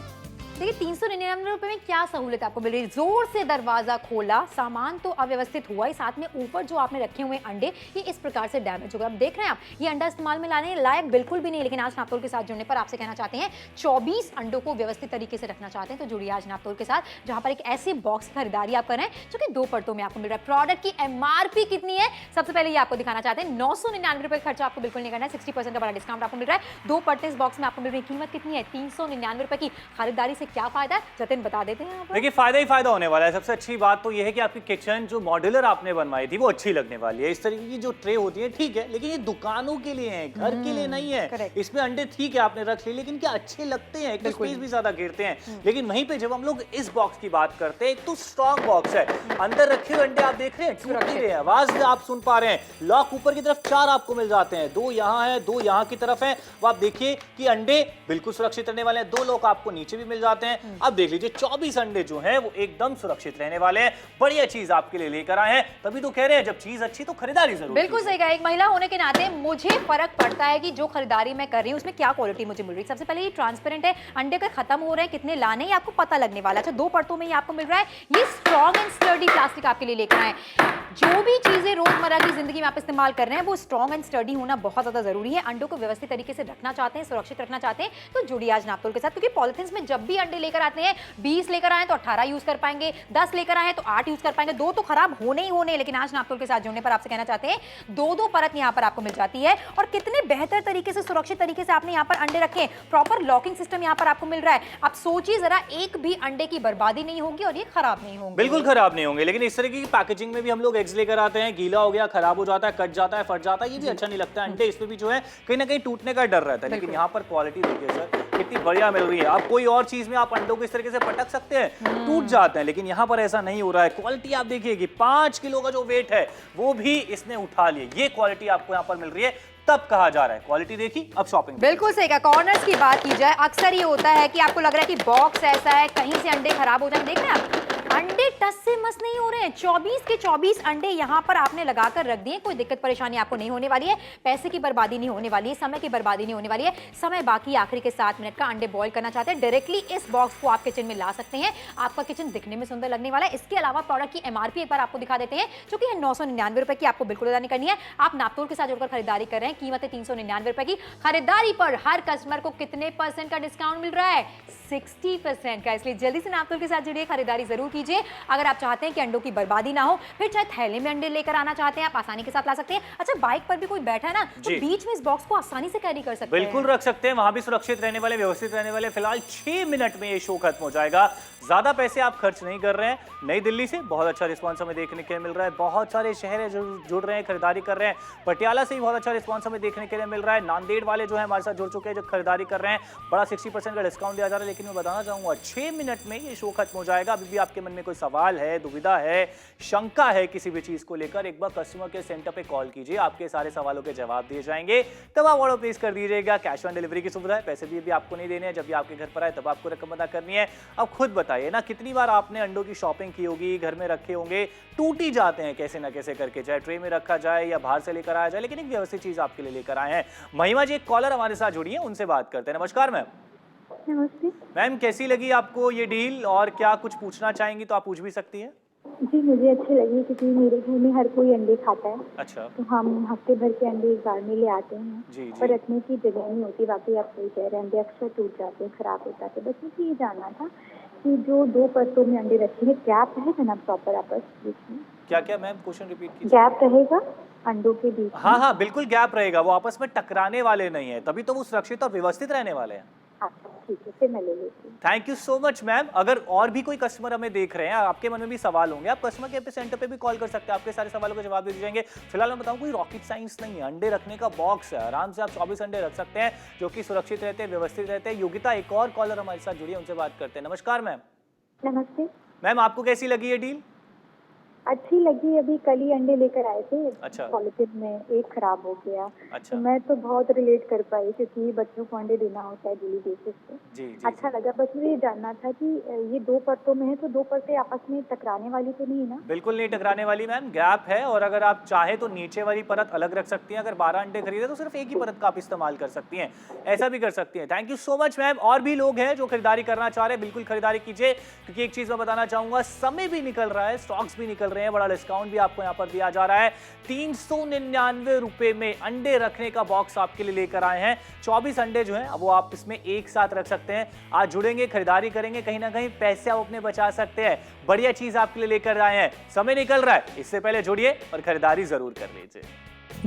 देखिए 399 रुपए में क्या सहूलियत आपको मिल रही है। जोर से दरवाजा खोला, सामान तो अव्यवस्थित हुआ ही, साथ में ऊपर जो आपने रखे हुए अंडे ये इस प्रकार से डैमेज हो गए। अब देख रहे हैं आप, ये अंडा इस्तेमाल में लाने लायक बिल्कुल भी नहीं। लेकिन आज नापतोल के साथ जुड़ने पर आपसे कहना चाहते हैं 24 अंडों को व्यवस्थित तरीके से रखना चाहते हैं तो जुड़िए आज नापतोल के साथ, जहां पर एक ऐसे बॉक्स की खरीदारी आप कर रहे हैं जो कि 2 परतों में आपको मिल रहा है। प्रोडक्ट की MRP कितनी है सबसे पहले ये आपको दिखाना चाहते हैं। 999 रुपए खर्चा आपको बिल्कुल नहीं करना है। 60% का बड़ा डिस्काउंट आपको मिल रहा है। 2 परतें इस बॉक्स में आपको मिल रही है। कीमत कितनी है? 399 रुपए की। खरीदारी से क्या फायदा है बता देते हैं। देखिए फायदा ही फायदा होने वाला है। सबसे अच्छी बात तो यह है कि आपकी किचन जो मॉड्यूलर आपने बनवाई थी वो अच्छी लगने वाली है। इस तरीके की जो ट्रे होती है ठीक है, लेकिन ये दुकानों के लिए है, घर के लिए नहीं है। इसमें अंडे ठीक है आपने रख लिए, लेकिन क्या अच्छे लगते हैं? एक तो स्पेस भी ज्यादा घेरते हैं। लेकिन वहीं पे जब हम लोग इस बॉक्स की बात करते हैं, एक तो स्ट्रॉन्ग बॉक्स है, अंदर रखे हुए अंडे आप देख रहे हैं टूट नहीं रहे हैं, आवाज आप सुन पा रहे हैं। लॉक ऊपर की तरफ 4 आपको मिल जाते हैं, 2 यहाँ है, 2 यहाँ की तरफ है। वो आप देखिए कि अंडे बिल्कुल सुरक्षित रहने वाले हैं। 2 लॉक आपको नीचे भी मिल जाते हैं। अब देख लीजिए 24 अंडे जो है वो एकदम सुरक्षित रहने वाले हैं। बढ़िया चीज आपके लिए लेकर आए हैं, तभी तो कह रहे हैं जब चीज अच्छी तो खरीदारी जरूर। बिल्कुल सही कहा। एक महिला होने के नाते मुझे फर्क पड़ता है कि जो खरीदारी मैं कर रही हूँ उसमें क्या क्वालिटी मुझे मिल रही है। सबसे पहले ये ट्रांसपेरेंट है, अंडे का खत्म हो रहे हैं, कितने लाने हैं आपको पता लगने वाला है। अच्छा 2 परतों में ये आपको मिल रहा है। ये स्ट्रॉन्ग एंड स्टर्डी प्लास्टिक आपके लिए लेकर आए। जो भी चीजें रोजमर्रा की जिंदगी में आप इस्तेमाल कर रहे हैं वो स्ट्रॉन्ग एंड स्टर्डी होना बहुत ज्यादा जरूरी है। अंडों को व्यवस्थित तरीके से रखना चाहते हैं, सुरक्षित रखना चाहते हैं तो जुड़िए आज नापतोल के साथ, क्योंकि पॉलिथिन्स में जब भी अंडे लेकर आते हैं 20 लेकर आए तो 18 यूज कर पाएंगे, 10 लेकर आए तो 8 यूज कर पाएंगे, 2 तो खराब होने ही होने। लेकिन आज नापतोल के साथ जुड़ने पर आपसे कहना चाहते हैं 2 परत यहाँ पर आपको मिल जाती है और कितने बेहतर तरीके से सुरक्षित तरीके से आपने यहाँ पर अंडे रखे। प्रॉपर लॉकिंग सिस्टम यहाँ पर आपको मिल रहा है। आप सोचिए जरा, एक भी अंडे की बर्बादी नहीं होगी और ये खराब नहीं होंगे। बिल्कुल खराब नहीं होंगे। लेकिन इस तरीके की पैकेजिंग में भी हम लोग एग्स लेकर आते हैं, गीला हो गया, खराब हो जाता है, कट जाता है, फट जाता है, ये भी अच्छा नहीं लगता है। अंडे इसमें भी जो है कहीं ना कहीं टूटने का डर रहता है। लेकिन यहाँ पर क्वालिटी देखिए सर कितनी बढ़िया मिल रही है। आप कोई और चीज में आप अंडों को इस तरीके से पटक सकते हैं, टूट जाते हैं, लेकिन यहाँ पर ऐसा नहीं हो रहा है। क्वालिटी आप देखिए कि 5 किलो का जो वेट है वो भी इसने उठा लिया। ये क्वालिटी आपको यहाँ पर मिल रही है, तब कहा जा रहा है क्वालिटी देखी अब शॉपिंग। बिल्कुल सही कहा। कॉर्नर्स की बात की जाए, अक्सर ये होता है कि आपको लग रहा है कि बॉक्स ऐसा है, कहीं से अंडे खराब हो जाए। देख रहे हैं आप, अंडे टस से मस नहीं हो रहे हैं। 24 के 24 अंडे यहाँ पर आपने लगाकर रख दिए। कोई दिक्कत परेशानी आपको नहीं होने वाली है, पैसे की बर्बादी नहीं होने वाली है, समय की बर्बादी नहीं होने वाली है। समय बाकी आखिरी के 7 मिनट का। अंडे बॉईल करना चाहते हैं डायरेक्टली इस बॉक्स को आप किचन में ला सकते हैं। आपका किचन दिखने में सुंदर लगने वाला है। इसके अलावा प्रोडक्ट की MRP एक बार आपको दिखा देते हैं, जो कि है 999 रुपए की। आपको बिल्कुल अदा नहीं करनी है। आप नापतोल के साथ जुड़कर खरीदारी कर रहे हैं, कीमत है 399 रुपए की। खरीदारी पर हर कस्टमर को कितने % का डिस्काउंट मिल रहा है? 60% का। इसलिए जल्दी से नापतोल के साथ जुड़िए, खरीदारी जरूर कीजिए। अगर आप चाहते हैं कि अंडों की बर्बादी ना हो, फिर चाहे थैले में अंडे लेकर आना चाहते हैं आप आसानी के साथ ला सकते हैं। अच्छा बाइक पर भी कोई बैठा है ना तो बीच में इस बॉक्स को आसानी से कैरी कर सकते हैं। बिल्कुल रख सकते हैं, वहां भी सुरक्षित रहने वाले, व्यवस्थित रहने वाले। फिलहाल 6 मिनट में ये शो खत्म हो जाएगा। ज्यादा पैसे आप खर्च नहीं कर रहे हैं। नई दिल्ली से बहुत अच्छा रिस्पांस हमें देखने के लिए मिल रहा है। बहुत सारे शहर है जो जुड़ रहे हैं, खरीदारी कर रहे हैं। पटियाला से भी बहुत अच्छा रिस्पांस हमें देखने के लिए मिल रहा है। नांदेड़ वाले जो है हमारे साथ जुड़ चुके हैं, जो खरीदारी कर रहे हैं, बड़ा 60% का डिस्काउंट दिया जा रहा है। लेकिन मैं बताना चाहूंगा 6 मिनट में ये शो खत्म हो जाएगा। अभी भी आपके मन में कोई सवाल है, दुविधा है, शंका है किसी भी चीज को लेकर, एक बार कस्टमर केयर सेंटर पे कॉल कीजिए, आपके सारे सवालों के जवाब दिए जाएंगे। तब आप ऑर्डर प्लेस कर दीजिएगा। कैश ऑन डिलीवरी की सुविधा है, पैसे भी आपको नहीं देने हैं। जब भी आपके घर पर आए तब आपको रकम अदा करनी है। अब खुद बताइए ना, कितनी बार आपने अंडों की शॉपिंग की होगी, घर में रखे होंगे, टूट ही जाते हैं कैसे ना कैसे करके, चाहे ट्रे में रखा जाए या बाहर से लेकर आया जाए। लेकिन एक व्यवस्थित चीज आपके लिए लेकर आए हैं। महिमा जी एक कॉलर हमारे साथ जुड़ी है, उनसे बात करते हैं। नमस्कार मैम। नमस्ते मैम कैसी लगी आपको ये डील, और क्या कुछ पूछना चाहेंगी तो आप पूछ भी सकती हैं। जी, मुझे अच्छी लगी क्योंकि मेरे घर में हर कोई अंडे खाता है। अच्छा। तो हम हफ्ते भर के अंडे एक बार में ले आते हैं। जी, जी। पर रखने की जगह नहीं होती। बाकी आप सही कह रहे हैं, अंडे अक्सर टूट जाते हैं, खराब हो जाते हैं। बस मुझे ये जानना था कि जो 2 परतों में अंडे रखे हैं, गैप है ना प्रॉपर आपस बीच में? क्या क्या मैम, क्वेश्चन रिपीट कीजिए। गैप रहेगा अंडों के बीच में? हाँ, बिल्कुल गैप रहेगा, वो आपस में टकराने वाले नहीं है, तभी तो वो सुरक्षित और व्यवस्थित रहने वाले हैं। अच्छा ठीक है, फिर मैं ले लेती हूँ। Thank you so much ma'am. अगर और भी कोई कस्टमर हमें देख रहे हैं, आपके मन में भी सवाल होंगे, आप कस्टमर केयर सेंटर पे भी कॉल कर सकते हैं, आपके सारे सवालों के जवाब दे दिए जाएंगे। फिलहाल मैं बताऊं, कोई रॉकेट साइंस नहीं है, अंडे रखने का बॉक्स है, आराम से आप 24 अंडे रख सकते हैं, जो कि सुरक्षित रहते हैं, व्यवस्थित रहते हैं। योगिता, एक और कॉलर हमारे साथ जुड़ी है, उनसे बात करते हैं। नमस्कार मैम। नमस्ते मैम, आपको कैसी लगी ये डील? अच्छी लगी। अभी कल ही अंडे लेकर आए थे, अच्छा। पॉलिथिन में एक खराब हो गया। अच्छा। तो मैं तो बहुत रिलेट कर पाई, क्योंकि बच्चों को अंडे देना होता है डेली बेसिस पे। जी। अच्छा लगा। बस मुझे ये जानना था कि ये 2 परतों में है, तो 2 परतें आपस में टकराने वाली तो नहीं है ना? बिल्कुल नहीं टकराने वाली मैम, गैप है, और अगर आप चाहे तो नीचे वाली परत अलग रख सकती हैं। अगर 12 अंडे खरीदे तो सिर्फ एक ही परत का आप इस्तेमाल कर सकती हैं, ऐसा भी कर सकती हैं। Thank you so much ma'am. और भी लोग हैं जो खरीदारी करना चाह रहे हैं, बिल्कुल खरीदारी कीजिए, क्योंकि एक चीज मैं बताना चाहूंगा, समय भी निकल रहा है, स्टॉक्स भी निकल रहे हैं, बड़ा डिस्काउंट भी आपको यहाँ पर दिया जा रहा है। 399 रुपए में अंडे रखने का बॉक्स आपके लिए लेकर आए हैं। 24 अंडे जो हैं वो आप इसमें एक साथ रख सकते हैं। आज जुड़ेंगे, खरीदारी करेंगे, कहीं ना कहीं पैसे आप अपने बचा सकते हैं। बढ़िया चीज आपके लिए लेकर आए हैं। समय निकल रहा है, इससे पहले जुड़िए और खरीदारी जरूर कर लीजिए।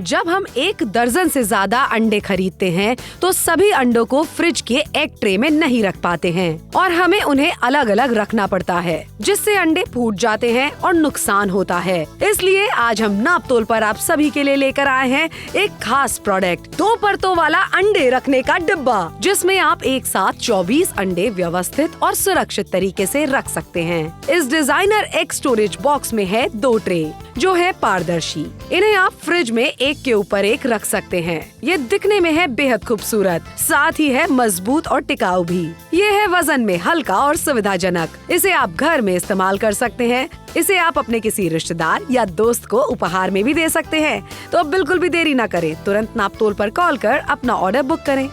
जब हम 1 दर्जन से ज्यादा अंडे खरीदते हैं तो सभी अंडों को फ्रिज के एक ट्रे में नहीं रख पाते हैं और हमें उन्हें अलग अलग रखना पड़ता है, जिससे अंडे फूट जाते हैं और नुकसान होता है। इसलिए आज हम नाप तोल पर आप सभी के लिए लेकर आए हैं एक खास प्रोडक्ट, 2 परतों वाला अंडे रखने का डिब्बा, जिसमें आप एक साथ 24 अंडे व्यवस्थित और सुरक्षित तरीके से रख सकते हैं। इस डिजाइनर एक स्टोरेज बॉक्स में है 2 ट्रे जो है पारदर्शी। इन्हें आप फ्रिज में एक के ऊपर एक रख सकते हैं। ये दिखने में है बेहद खूबसूरत, साथ ही है मजबूत और टिकाऊ भी। ये है वजन में हल्का और सुविधाजनक। इसे आप घर में इस्तेमाल कर सकते हैं। इसे आप अपने किसी रिश्तेदार या दोस्त को उपहार में भी दे सकते हैं। तो अब बिल्कुल भी देरी न करें, तुरंत नापतोल पर कॉल कर अपना ऑर्डर बुक करें।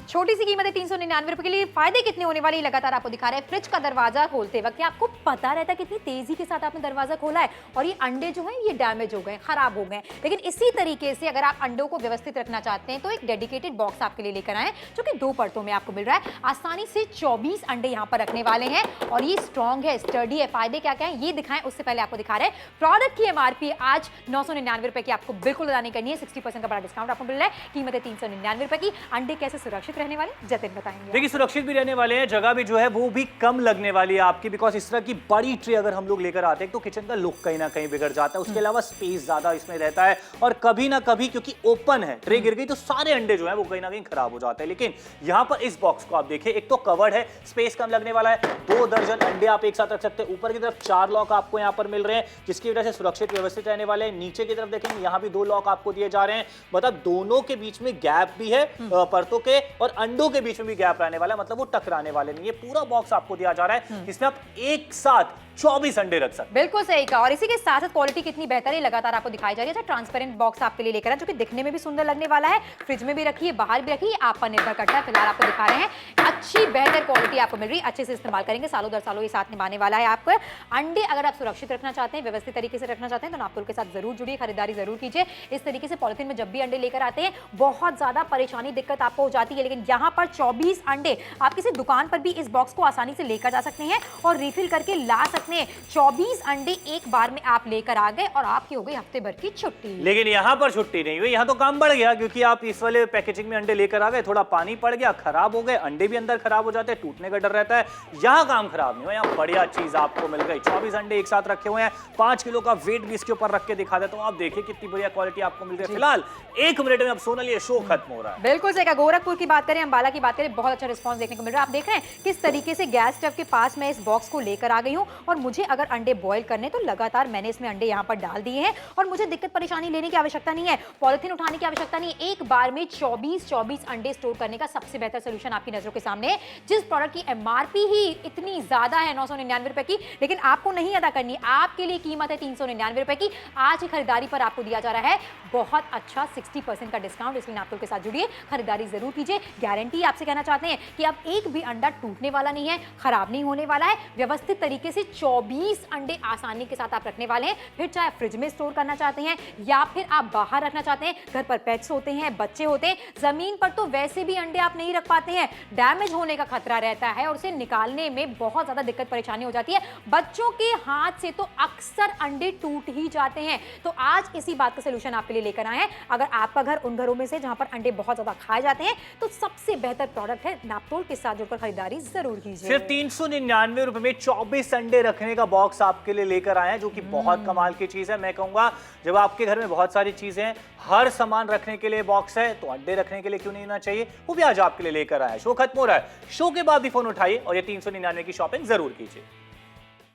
छोटी सी कीमत है 399 रुपए के लिए। फायदे कितने होने वाले लगातार आपको दिखा रहे हैं। फ्रिज का दरवाजा खोलते वक्त आपको पता रहता है कितनी तेजी के साथ आपने दरवाजा खोला है और ये अंडे जो हैं ये डैमेज हो गए, खराब हो गए। लेकिन इसी तरीके से अगर आप अंडों को व्यवस्थित रखना चाहते हैं तो एक डेडिकेटेड बॉक्स आपके लिए लेकर आए, जो कि 2 परतों में आपको मिल रहा है। आसानी से 24 अंडे यहाँ पर रखने वाले हैं और ये स्ट्रॉन्ग है, स्टर्डी है। फायदे क्या क्या है ये दिखाएं, उससे पहले आपको दिखा रहे हैं प्रोडक्ट की एमआरपी आज 999 रुपए की आपको बिल्कुल अदा नहीं करनी है। 60% का बड़ा डिस्काउंट आपको मिल रहा है। कीमत है 399 रुपए की। अंडे कैसे सुरक्षित रहने वाले, जतिन बताएंगे। देखिए, सुरक्षित भी रहने वाले हैं, जगह भी जो है वो भी कम लगने वाली है आपकी, बिकॉज इस तरह की बड़ी ट्रे अगर हम लोग लेकर आते हैं तो किचन का लुक कहीं ना कहीं बिगड़ जाता है। उसके अलावा स्पेस ज्यादा इसमें रहता है और कभी ना कभी क्योंकि ओपन है, ट्रे गिर गई तो सारे अंडे जो है वो कहीं ना कहीं खराब हो जाते हैं। लेकिन यहाँ पर इस बॉक्स को आप देखिए, एक तो कवर्ड है, स्पेस कम लगने वाला है, 2 दर्जन अंडे आप एक साथ रख सकते हैं। ऊपर की तरफ 4 लॉक आपको यहाँ पर मिल रहे हैं, जिसकी वजह से सुरक्षित व्यवस्थित रहने वाले हैं। नीचे की तरफ देखेंगे, यहाँ भी 2 लॉक आपको दिए जा रहे हैं, मतलब दोनों के बीच में गैप भी है परतों के, और अंडों के बीच में भी गैप रहने वाला है, मतलब वो टकराने वाले नहीं है। पूरा बॉक्स आपको दिया जा रहा है, जिसमें आप एक साथ 24 अंडे रख सकते हैं। बिल्कुल सही कहा। और इसी के साथ साथ क्वालिटी कितनी बेहतर है लगातार आपको दिखाई जा रही है। ट्रांसपेरेंट बॉक्स आपके लिए लेकर आए, जो कि दिखने में भी सुंदर लगने वाला है। फ्रिज में भी रखिए, बाहर भी रखिए, आप पर निर्भर करता है। फिलहाल आपको दिखा रहे हैं, अच्छी बेहतर क्वालिटी आपको मिल रही है, अच्छे से इस्तेमाल करेंगे, सालों दर सालों ये साथ निभाने वाला है आपको। अंडे अगर आप सुरक्षित रखना चाहते हैं, व्यवस्थित तरीके से रखना चाहते हैं, तो नापतोल के साथ जरूर जुड़िए, खरीदारी जरूर कीजिए। इस तरीके से पॉलिथीन में जब भी अंडे लेकर आते हैं बहुत ज्यादा परेशानी, दिक्कत आपको हो जाती है, लेकिन यहाँ पर 24 अंडे आप किसी दुकान पर भी इस बॉक्स को आसानी से लेकर जा सकते हैं और रिफिल करके ला सकते हैं। 24 अंडे एक बार में आप लेकर आ गए और आपकी हो गई हफ्ते भर की छुट्टी। लेकिन यहाँ पर छुट्टी नहीं हुई, यहाँ तो काम बढ़ गया, क्योंकि आप इस वाले पैकेजिंग में अंडे लेकर आ गए, थोड़ा पानी पड़ गया, खराब हो गए, अंडे भी अंदर खराब हो जाते हैं, टूटने का डर रहता है। यहाँ काम खराब नहीं हुआ, यहाँ बढ़िया चीज आपको मिल गई। 24 अंडे एक साथ रखे हुए हैं, 5 किलो का वेट भी इसके ऊपर रख के दिखा देता हूँ, आप देखिए कितनी बढ़िया क्वालिटी आपको मिल गई। फिलहाल 1 मिनट में अब सोनल ये शो खत्म हो रहा है। बिल्कुल सही कहा। गोरखपुर की बात करें, अंबाला की बात करें, बहुत अच्छा रिस्पांस देखने को मिल रहा है। आप देख रहे हैं किस तरीके से गैस स्टव के पास मैं इस बॉक्स को लेकर आ गई हूं और मुझे अगर अंडे बॉईल करने तो लगातार मैंने इसमें अंडे यहां पर डाल दिए हैं और मुझे दिक्कत परेशानी लेने की आवश्यकता नहीं है, पॉलिथीन उठाने की आवश्यकता नहीं है। एक बार में 24 अंडे स्टोर करने का सबसे बेहतर सोल्यूशन आपकी नजरों के सामने है। जिस प्रोडक्ट की एमआरपी ही इतनी ज्यादा है 999 रुपए की, लेकिन आपको नहीं अदा करनी, आपके लिए कीमत है 399 रुपए की। आज की खरीदारी पर आपको दिया जा रहा है बहुत अच्छा 60% का डिस्काउंट, इसलिए नापतोल के साथ जुड़िए, खरीदारी जरूर कीजिए। गारंटी आपसे कहना चाहते हैं कि अब एक भी अंडा टूटने वाला नहीं है, खराब नहीं होने वाला है। व्यवस्थित तरीके से 24 अंडे आसानी के साथ आप रखने वाले हैं। फिर चाहे फ्रिज में स्टोर करना चाहते हैं या फिर आप बाहर रखना चाहते हैं, घर पर पेट्स होते हैं, बच्चे होते हैं, जमीन पर तो वैसे भी अंडे आप नहीं रख पाते हैं, डैमेज होने का खतरा रहता है और उसे निकालने में बहुत ज्यादा दिक्कत परेशानी हो जाती है। बच्चों के हाथ से तो अक्सर अंडे टूट ही जाते हैं। तो आज इसी बात का सलूशन आपके लिए लेकर आए हैं। अगर आपका घर उन घरों में से जहां पर अंडे बहुत ज्यादा खाए जाते हैं तो सबसे बेहतर प्रोडक्ट है नापतोल के साथ जुड़कर खरीदारी जरूर कीजिए। सिर्फ 399 रुपए में 24 अंडे रखने का बॉक्स आपके लिए लेकर आए हैं, जो कि बहुत कमाल की चीज है। मैं कहूंगा जब आपके घर में बहुत सारी चीजें हैं, हर सामान रखने के लिए बॉक्स है, तो अंडे रखने के लिए क्यों नहीं होना चाहिए, वो भी आज आपके लिए लेकर आए हैं। शो खत्म हो रहा है, शो के बाद भी फोन उठाइए और ये 399 की शॉपिंग जरूर कीजिए।